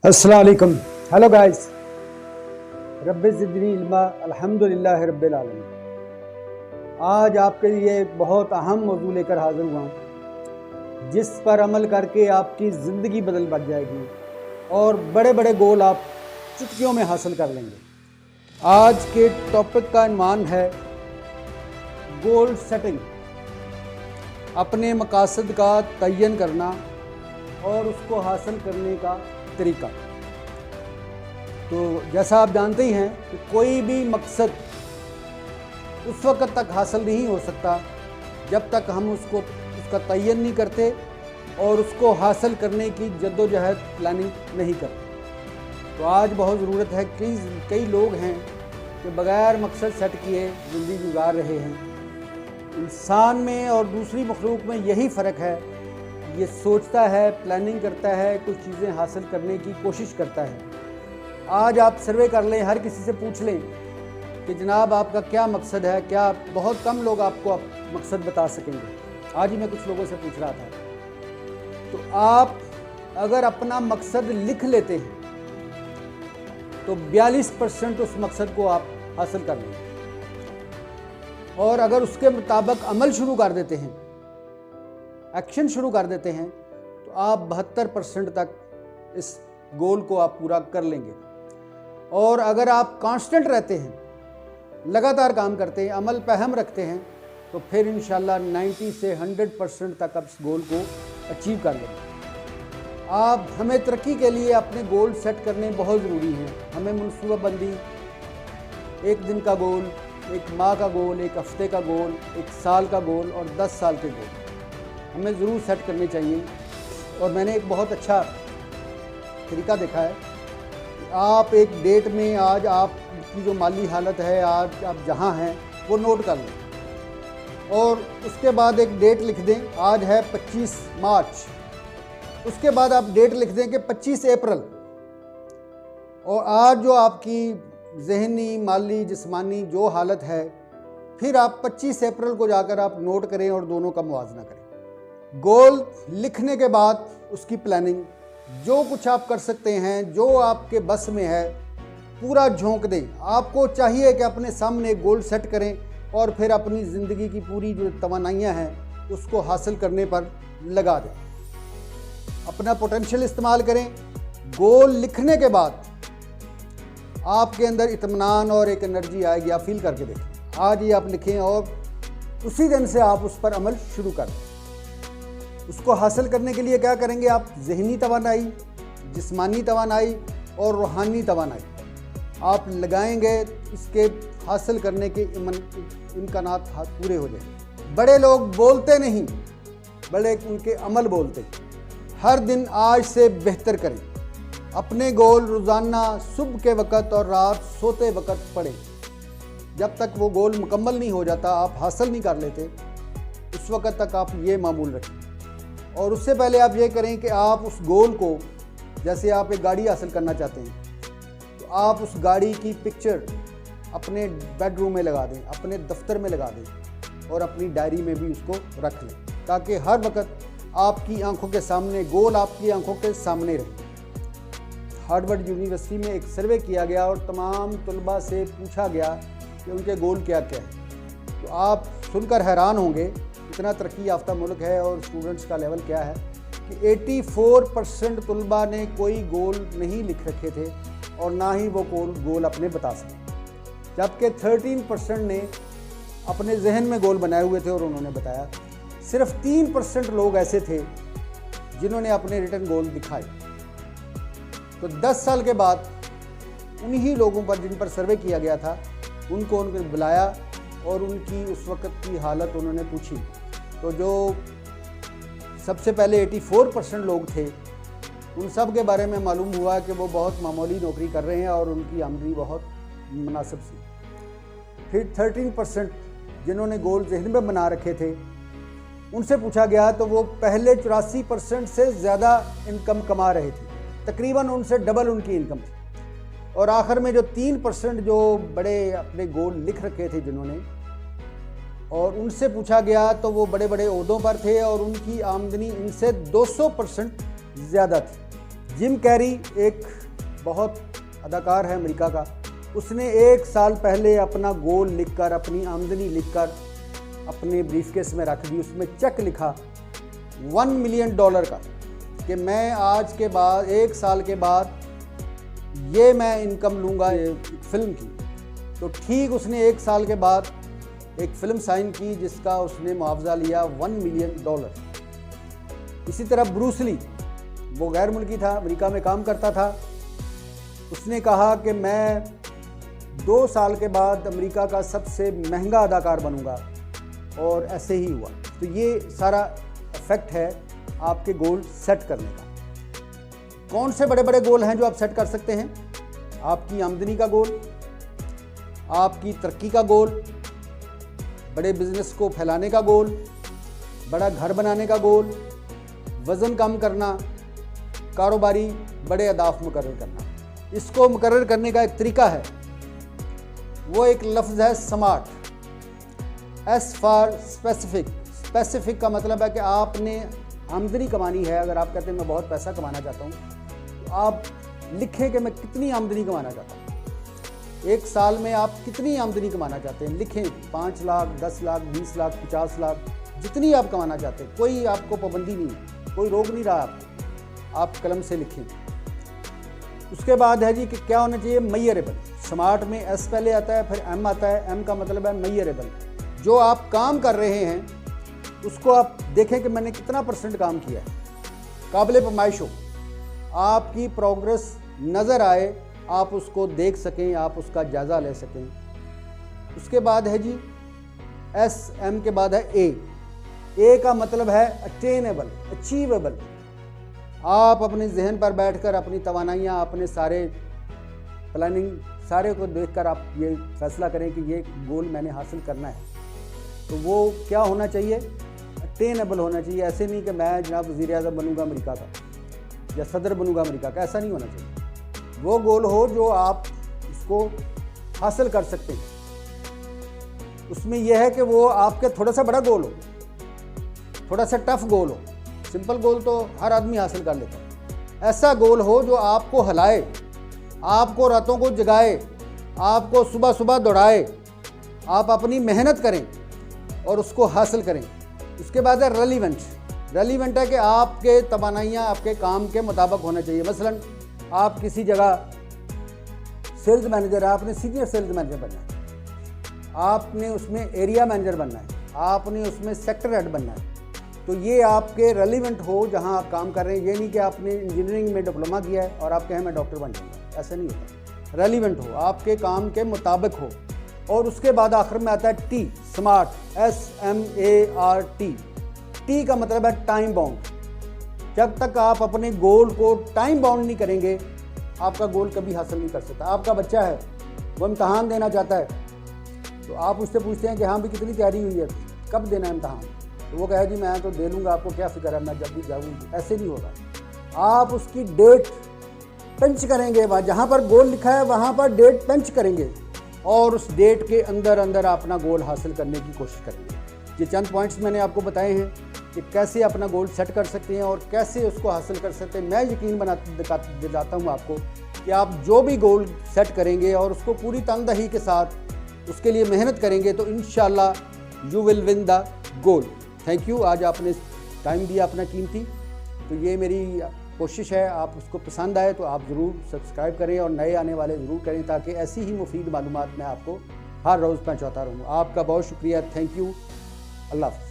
अस्सलाम वालेकुम। Hello guys, rabbi ज़िदनी इल्मा, अल्हम्दुलिल्लाह रब्बिल आलमीन। आज आपके लिए एक बहुत अहम मौजू लेकर हाज़िर हुआ हूँ, जिस पर अमल करके आपकी ज़िंदगी बदल जाएगी और बड़े बड़े गोल आप चुटकियों में हासिल कर लेंगे। आज के टॉपिक का इन्वान है गोल सेटिंग, अपने मकासद का तयन करना और उसको हासिल करने का तरीका। तो जैसा आप जानते ही हैं कि कोई भी मकसद उस वक़्त तक हासिल नहीं हो सकता जब तक हम उसका तयन नहीं करते और उसको हासिल करने की जद्दोजहद प्लानिंग नहीं करते। तो आज बहुत ज़रूरत है कि कई लोग हैं कि बग़ैर मकसद सेट किए ज़िंदगी गुजार रहे हैं। इंसान में और दूसरी मखलूक में यही फ़र्क है, ये सोचता है, प्लानिंग करता है, कुछ चीज़ें हासिल करने की कोशिश करता है। आज आप सर्वे कर लें, हर किसी से पूछ लें कि जनाब आपका क्या मकसद है, क्या बहुत कम लोग आपको मकसद बता सकेंगे। आज ही मैं कुछ लोगों से पूछ रहा था। तो आप अगर अपना मकसद लिख लेते हैं तो 42% उस मकसद को आप हासिल कर लेंगे, और अगर उसके मुताबिक अमल शुरू कर देते हैं, एक्शन शुरू कर देते हैं, तो आप 72% तक इस गोल को आप पूरा कर लेंगे। और अगर आप कांस्टेंट रहते हैं, लगातार काम करते हैं, अमल पे हम रखते हैं, तो फिर इंशाल्लाह 90 से 100% तक आप इस गोल को अचीव कर लेंगे। हमें तरक्की के लिए अपने गोल सेट करने बहुत ज़रूरी हैं। हमें मनसूबाबंदी, एक दिन का गोल, एक माह का गोल, एक हफ्ते का गोल, एक साल का गोल और 10 साल के गोल हमें ज़रूर सेट करने चाहिए। और मैंने एक बहुत अच्छा तरीका देखा है कि आप एक डेट में आज आपकी जो माली हालत है, आज आप जहाँ हैं वो नोट कर लें, और उसके बाद एक डेट लिख दें। आज है 25 मार्च, उसके बाद आप डेट लिख दें कि 25 अप्रैल। और आज जो आपकी ज़हनी, माली, जिस्मानी जो हालत है, फिर आप 25 अप्रैल को जाकर आप नोट करें और दोनों का मुवाजना करें। गोल लिखने के बाद उसकी प्लानिंग, जो कुछ आप कर सकते हैं, जो आपके बस में है, पूरा झोंक दें। आपको चाहिए कि अपने सामने गोल सेट करें और फिर अपनी ज़िंदगी की पूरी जो तवानाइयाँ हैं उसको हासिल करने पर लगा दें। अपना पोटेंशियल इस्तेमाल करें। गोल लिखने के बाद आपके अंदर इत्मीनान और एक एनर्जी आएगी। आप फील करके देखें। आज ही आप लिखें और उसी दिन से आप उस पर अमल शुरू कर दें। उसको हासिल करने के लिए क्या करेंगे आप? ज़हनी तवानाई, जिस्मानी तवानाई और रूहानी तवानाई आप लगाएंगे। इसके हासिल करने के इम्कानात पूरे हो जाएंगे। बड़े लोग बोलते नहीं, बड़े उनके अमल बोलते। हर दिन आज से बेहतर करें। अपने गोल रोज़ाना सुबह के वक़्त और रात सोते वक़्त पढ़ें। जब तक वो गोल मुकम्मल नहीं हो जाता, आप हासिल नहीं कर लेते, उस वक़्त तक आप ये मामूल रखें। और उससे पहले आप ये करें कि आप उस गोल को, जैसे आप एक गाड़ी हासिल करना चाहते हैं, तो आप उस गाड़ी की पिक्चर अपने बेडरूम में लगा दें, अपने दफ्तर में लगा दें और अपनी डायरी में भी उसको रख लें, ताकि हर वक्त आपकी आंखों के सामने गोल आपकी आंखों के सामने रहे। हार्वर्ड यूनिवर्सिटी में एक सर्वे किया गया और तमाम तलबा से पूछा गया कि उनके गोल क्या क्या हैं। तो आप सुनकर हैरान होंगे, इतना तरक्की याफ्ता मुल्क है और स्टूडेंट्स का लेवल क्या है, कि 84% तलबा ने कोई गोल नहीं लिख रखे थे और ना ही वो गोल अपने बता सके, जबकि 13% ने अपने जहन में गोल बनाए हुए थे और उन्होंने बताया। सिर्फ 3% लोग ऐसे थे जिन्होंने अपने रिटन गोल दिखाए। तो 10 साल के बाद उन्हीं लोगों पर, जिन पर सर्वे किया गया था, उनको बुलाया और उनकी उस वक़्त की हालत उन्होंने पूछी। तो जो सबसे पहले 84% लोग थे, उन सब के बारे में मालूम हुआ कि वो बहुत मामूली नौकरी कर रहे हैं और उनकी आमदनी बहुत मुनासिब सी। फिर 13% जिन्होंने गोल जहन में बना रखे थे, उनसे पूछा गया तो वो पहले 84% से ज़्यादा इनकम कमा रहे थे, तकरीबन उनसे डबल उनकी इनकम थी। और आखिर में जो 3% जो बड़े अपने गोल लिख रखे थे जिन्होंने, और उनसे पूछा गया तो वो बड़े बड़े ओहदों पर थे और उनकी आमदनी इनसे 200% ज़्यादा थी। जिम कैरी एक बहुत अदाकार है अमेरिका का, उसने 1 साल पहले अपना गोल लिखकर, अपनी आमदनी लिखकर अपने ब्रीफकेस में रख दी। उसमें चेक लिखा $1 मिलियन का कि मैं आज के बाद 1 साल के बाद ये मैं इनकम लूँगा एक फ़िल्म की। तो ठीक उसने 1 साल के बाद एक फ़िल्म साइन की जिसका उसने मुआवजा लिया $1 मिलियन। इसी तरह ब्रूस ली, वो गैर मुल्की था, अमेरिका में काम करता था। उसने कहा कि मैं 2 साल के बाद अमेरिका का सबसे महंगा अदाकार बनूंगा, और ऐसे ही हुआ। तो ये सारा इफेक्ट है आपके गोल सेट करने का। कौन से बड़े बड़े गोल हैं जो आप सेट कर सकते हैं? आपकी आमदनी का गोल, आपकी तरक्की का गोल, बड़े बिजनेस को फैलाने का गोल, बड़ा घर बनाने का गोल, वज़न कम करना, कारोबारी बड़े अहदाफ मुकर्रर करना। इसको मुकर्रर करने का एक तरीका है, वो एक लफ्ज़ है smart. S for specific. Specific का मतलब है कि आपने आमदनी कमानी है। अगर आप कहते हैं मैं बहुत पैसा कमाना चाहता हूँ, तो आप लिखें कि मैं कितनी आमदनी कमाना चाहता हूँ। 1 साल में आप कितनी आमदनी कमाना चाहते हैं, लिखें। 5 लाख, 10 लाख, 20 लाख, 50 लाख, जितनी आप कमाना चाहते हैं। कोई आपको पाबंदी नहीं है, कोई रोक नहीं रहा आप कलम से लिखें। उसके बाद है जी कि क्या होना चाहिए? मेजरेबल। स्मार्ट में एस पहले आता है, फिर एम आता है। एम का मतलब है मेजरेबल। जो आप काम कर रहे हैं उसको आप देखें कि मैंने कितना % काम किया है, काबिल पैमाइश हो, आपकी प्रोग्रेस नज़र आए, आप उसको देख सकें, आप उसका जायज़ा ले सकें। उसके बाद है जी एस, एम के बाद है ए का मतलब है अटेनेबल, अचीवेबल। आप अपने जहन पर बैठकर अपनी तवानाइयाँ, अपने सारे प्लानिंग सारे को देखकर आप ये फैसला करें कि ये गोल मैंने हासिल करना है। तो वो क्या होना चाहिए? अटेनेबल होना चाहिए। ऐसे नहीं कि मैं जनाब वज़ीर-ए-आज़म बनूंगा अमेरिका का या सदर बनूंगा अमेरिका का, ऐसा नहीं होना चाहिए। वो गोल हो जो आप उसको हासिल कर सकते हैं। उसमें यह है कि वो आपके थोड़ा सा बड़ा गोल हो, थोड़ा सा टफ गोल हो। सिंपल गोल तो हर आदमी हासिल कर लेता है। ऐसा गोल हो जो आपको हिलाए, आपको रातों को जगाए, आपको सुबह सुबह दौड़ाए, आप अपनी मेहनत करें और उसको हासिल करें। उसके बाद है रेलिवेंट। रेलिवेंट है कि आपके तवानाइयाँ आपके काम के मुताबिक होना चाहिए। मसलन आप किसी जगह सेल्स मैनेजर है, आपने सीनियर सेल्स मैनेजर बनना है, आपने उसमें एरिया मैनेजर बनना है, आपने उसमें सेक्टर हेड बनना है। तो ये आपके रेलिवेंट हो जहाँ आप काम कर रहे हैं। ये नहीं कि आपने इंजीनियरिंग में डिप्लोमा किया है और आप कहें मैं डॉक्टर बन जाऊँगा, ऐसा नहीं होता। रेलिवेंट हो, आपके काम के मुताबिक हो। और उसके बाद आखिर में आता है टी, स्मार्ट, SMART। टी का मतलब है टाइम बाउंड। जब तक आप अपने गोल को टाइम बाउंड नहीं करेंगे, आपका गोल कभी हासिल नहीं कर सकता। आपका बच्चा है, वो इम्तहान देना चाहता है, तो आप उससे पूछते हैं कि हाँ भी कितनी तैयारी हुई है, कब देना है इम्तहान? तो वो कहे जी मैं तो दे लूँगा, आपको क्या फिक्र है, मैं जब भी जाऊँगी। ऐसे नहीं होगा। आप उसकी डेट पंच करेंगे, वहाँ जहाँ पर गोल लिखा है वहाँ पर डेट पंच करेंगे और उस डेट के अंदर अंदर अपना गोल हासिल करने की कोशिश करेंगे। ये चंद पॉइंट्स मैंने आपको बताए हैं कि कैसे अपना गोल सेट कर सकते हैं और कैसे उसको हासिल कर सकते हैं। मैं यकीन दिलाता हूँ आपको कि आप जो भी गोल सेट करेंगे और उसको पूरी तनदही के साथ उसके लिए मेहनत करेंगे तो इंशाल्लाह you will win the goal. Thank you, आज आपने टाइम दिया अपना कीमती। तो ये मेरी कोशिश है, आप उसको पसंद आए तो आप ज़रूर सब्सक्राइब करें और नए आने वाले ज़रूर करें, ताकि ऐसी ही मुफीद मालूमात मैं आपको हर रोज़ पहुँचाता रहूँ। आपका बहुत शुक्रिया, थैंक यू, अल्लाह हाफ़िज़।